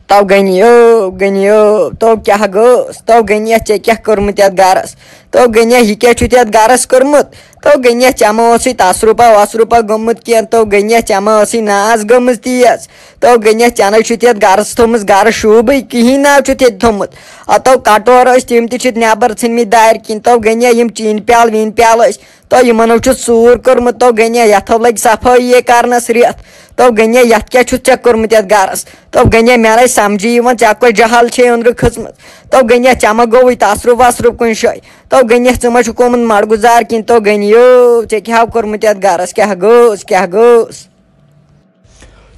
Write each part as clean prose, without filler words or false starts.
तो गनियो तो क्या गोस तो गनिया चे क्या कर्मुत यत गारस तो गनिया ही क्या छुत यत गारस कर्मुत तो गनिया चमा ओसी 10 रुपया गमुत किया तो गनिया चमा ओसी नाज गमज तीस तो गनिया चना छुत यत गारस थोमस गारस शूब कहीं ना छुत यत थोमुत तो कटोर तम त नबर इन दार किन तो गनिया यम चीन प्याल वीन प्याल तो यमनो सूर कर्मुत तो गनिया यथो लग सफाई करनस रेत तो गनिया यथ क्या चे कर्मुत यत गारस तो गनिया मे समझी चे कोई जहाल छे अंदर खसम तो गनिया चमा गो 10 रुपया कुन शाय तो गनिया चमा कोमुत मड़गुजार किन तो गनियो चे क्या कर्मुत यत गारस क्या गोस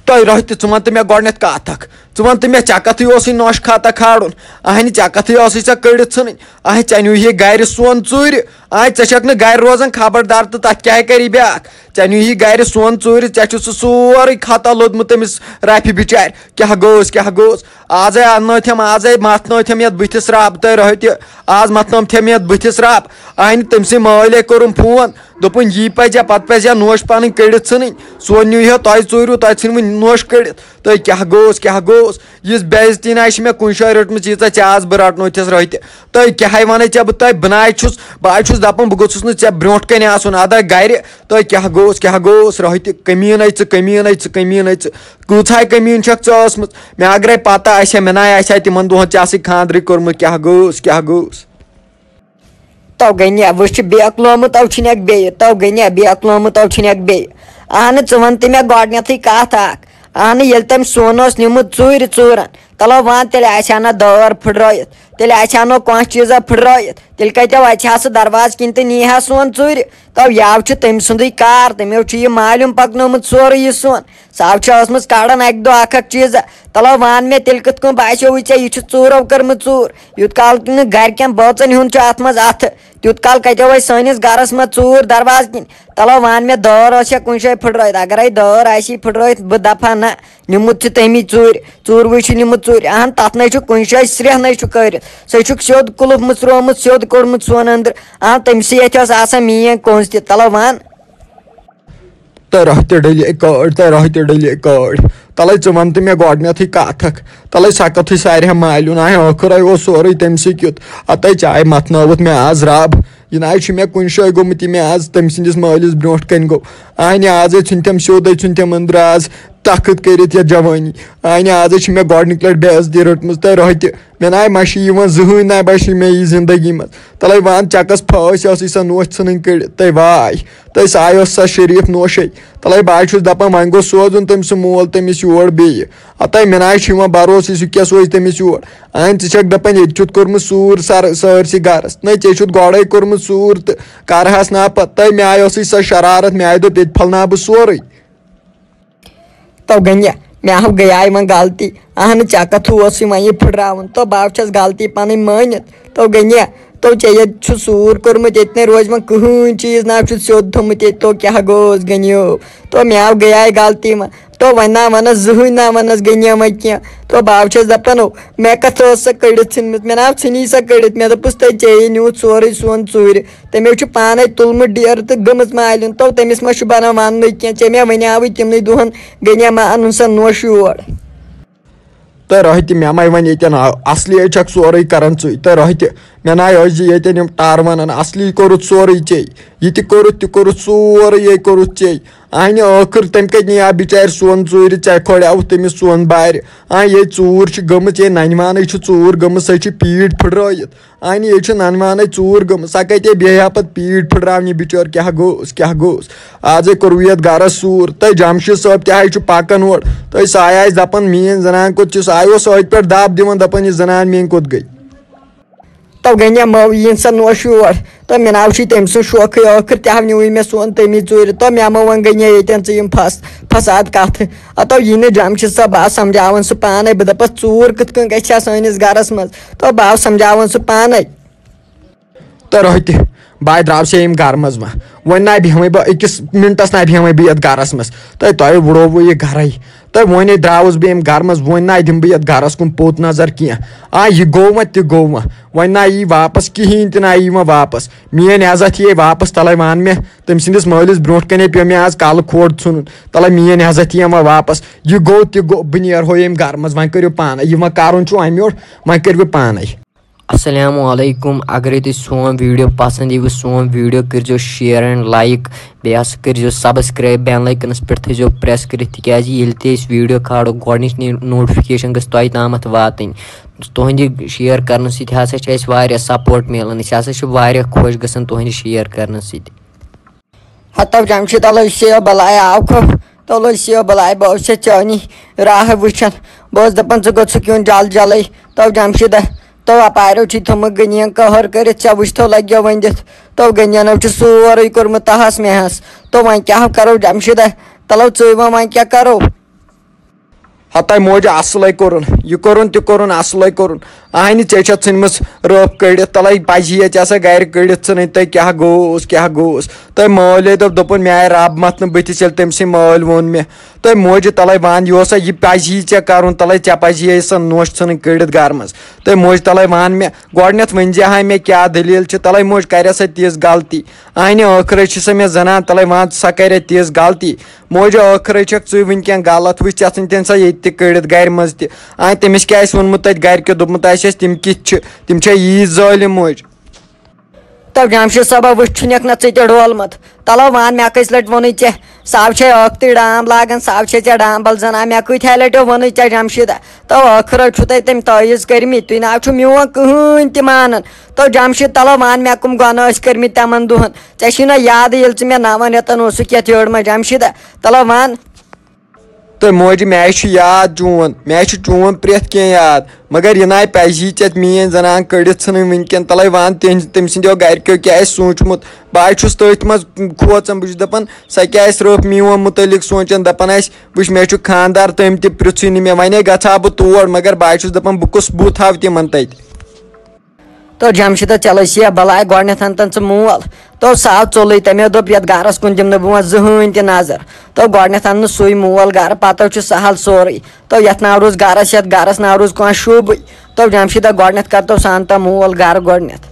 तो रह वन तो मे गोडनेथ कत वन तो मे चे कथी नोश खाता खाड़न अहन चे कथी ऐ कड़ इन अह चनु ही गर सोन चूर अह ऐक गर रोजान खबरदार तो तथ क्या करी ब्या चनु ही गर सोन चूर चे सोरे खाता लोदमुत तमिस राफि बिचार क्या गोस आज अनथम आज मथनथम ये बुथिस रब तो रह आज मथनम थम ये बुथिस रब अहन तमस माले कोरम फोन दोपन यी पजा पत पजा नोश पन कड़ इन सोन नुह तुह चूरू तुह इन नोश कड़ तो क्या गोस इस बेजती ना मे कुन शाय रटम यीचा चे आज बह रटनोथिस रह तो क्या वन चे बह दपान बह गोस चे ब्रो कन आसन अदा गर तो क्या गोस रह कमीन कमीन कूथा कमीन चसम मे अगर पता मे ना तिमन दोहन चे खानद्र कोर्मुत क्या गोस तो गनिया वुच बेकलोमुत अवछनक बे तो गनिया बेकलोमुत अवछनक बे अहन वन तो मे गोडनेथी कथ अहन ये तम सोन निमुत चूरन तलो वन तेल दर फुट तेल कह चीज़ा फुट तेल कत वह दरवाज किन तो नी सोन चूर तो यव तम सुंद कार तमो यह मालूम पकनोमुत सोर यह सोन सव कड़न अक दो अख चीज़ा तलो वन मे तेल कत बासो यह चूरो कर्मुत चूर यूत काल गरकन बचन हुन अत मज अथ तुत काल कतो सनिस गरस मज चूर दरवाज किन तलो वन मे दर कुन शाय फुट अगर दर आसी फुट बह दफा ना निमुत तमी चूर वो निमुत चूर अहन तथ न कुन शाय स्रेह न कर सह सोद कुलुफ मुचरोमुत सोद कोर्मुत सोन अंदर अहन तमस ये मीन कोंस तलो वन तो रह डल कड़ तले वन तो मे गोडनेथी कथ तले सा कथी सारे मालून आखर सोरे तमस युत अत चाय मथनवत मे आज रब यह ना मे कुन शाय गोमुत मे आज तम सिंदिस मालिस ब्रो कन गो अहन आज छुन तम सोद छुन तम अंदर आज तखत करित ये जवानी अहन आज मे गोडनिक लट बेइज्जती रटम तो रह मे ना मशी जहन ना बशी मे यह जिंदगी मज तले वन चकस फस सा नोश इन कड़ तो वाय तो साय सा शरीफ नोशे तले बह दपान वन गो सोजन तमस मोल तमिस योर बे अत मे ना भरोस सह क्या सोच तमिस योर अहन चे दपान ये कोर्मुत सूर सरसी गरस न चे गोड़े कोर्मुत सूर तो करहस ना पत मे आय सा शरारत मे आय दोप ये फलना बह सोरे तो गनिया मे गया वन गलती अहन चे कथू यह फुटरावन तो बह गलती पन मानित तो गनिया तो चे ये सूर कोर्मुत ये रोज वो कहन चीज ना सोद थोमुत तो क्या गोस गनियो तो मे गया गलती में तो वन ना वनस जहन ना वनस गनिया मे क्या तो बह दपान मे कथ सा कड़ षनमत मे ना षनी सा कड़ मे दोपस तो चे न्यूत सोरे सोन चूर तमो पाने तुलमुत डेर तो गमज मालून तो तमिस मा बना वन क्या चे मे वनाव तमन दोहन गनिया मा अन सा नोश योर तो रह मे मा वन ये असली छक सोरे कर तो रह मे ना ये टार वन असली कोरुत सोरे चे यह कोरुत सोरे ये कोरुत चे अहन आखिर तम कत नी बिचार सोन चूर चे खोड़व तमिस सोन बार ये चूर गमत ये ननवान चूर गमत सह पीठ फुट अहन ये ननवान चूर गमत सा कत बेहा पत पीठ फुटरावन बिचार क्या गोस आज कोर ये गरस सूर तो जमशिद साहब तह पकन और तो साय दपान मीन जनान कोत साय अत पे दब दिवान दपान यह जनान मीन कोत गई तो गनिया मो यीन सा नोश योर तो मे नाव तम सु शोख आखिर तह न्यू मे सोन तमी चूर तो मे मो वन गनिया ये फसाद कथ तो यह न जमशिद साहब बह समझावन सह पाने बह दपस चूर कथ कन गस सानिस गरस मज तो बह समझावन सह पाने तो रोहित बाय द्राव से घर मज वन ना बेहमे बह अकिस मिनटस ना बेहमे बह गरस मज तह वुड़ो यह घर तो वन द्रावस बह घर मज वन ना दिम बह गरस कुन पोत नजर कह यह गो तह वन ना यी वापस कहें तह ना यी वापस मेन इज्जत ये वापस तले मान मे तम सिंदिस मालिस ब्रो कने पे मे आज काल खोड़ ुन तले मेन इज्जत ये वापस यह गो तह गो बह नेरो यम घर मज वन करो पान यह कर अमोट वन कर पान। अस्सलामुअलैकुम अगर तुम सोन वीडियो पसंद यी सोन वीडियो करो शेयर एंड लाइक बेस करो सब्सक्राइब बेल आइकनस पे थो प्रेस कर तिस वीडियो खाड़ो गोडनिच नोटिफिकेशन गस तोह ताम वातन तुहद शेयर कर सह सपोर्ट मिलान अस खुश गसान तुहद शेयर कर तब जमशेद से बलाय आव तो से बलाय बह चानी राह वुचान बह दपान गो क्यों जल जल तो जमशेद तो अपारो थोमुत गनियन कहर कर वो लगे वंदित तो गनियनो सोरे कोर्मुत तहस महस तो वह क्या करो जमशेद तलो च वह क्या करो हत मोज असल कोर यह कोर तह असल कोर अहन ऐ इन रफ कड़ तल पजी ये गर कड़ इन तह क्या गोस तह माल दोपन मे आय रब मतन बतिस तम सी माल वोन मे तह मोज तल वन यह पजी ऐ कर तल ऐ पजी सह नोश इन कड़ घर मज तह मोज तल वन मे गोडनथ वन हा मे क्या दलील तल मोज कर सा तीस गलती अहन ٲखर सह मे जनान तल वन सा कर तीस गलती मोज ٲखर च वनकन गलत वुच तम सा ये कड़ गर मज तह तमिस क्या वोनमुत गर दोपमुत तम कित तम यी जालिम मोज। तब जमशेद साहब वुच ना चे डोलमुत तलो वन मे कस लट वोन ऐ सब अख्त डाम लागान सब ऐ डाम्बल जना मे कत्या लटो वोन ऐ जमशेद तो ٲखर तम तवीज कर्मित तुम ना मोन कहें तह मान तो जमशेद तलो वन मे कम गुना कर्मित तमन दोहन ऐ ना याद ये मे 9 रेतन ओसुक ये जमशेद तलो वन तो मोज मे याद चोन प्रेथ कह याद मगर यह ना पजी मेन जनान कड़ित वनकन तल वन तम सो गरको क्या सोचमुत बह तथ मज खोचन बह दपान सह क्या रफ मोन मुतलिक सोचान दपान वुच मे खानदार तम तह पृथु मे वे गा बह तोड़ मगर बह दपान बह कुस बूथ हाव तिमन तत तो जमशेद चल से बलाय गोडनथ तन मोल तो सह चोल तमें दोप ये गरस कुन दिम बह जहन तह नजर तो गोडनथ अन सुई मोल गर पतो सहल सोरे तो ये नाव रोज गरस नाव रोज कह शुभ तो जमशेद गोडनथ कर तो सान मोल गर गोडनथ।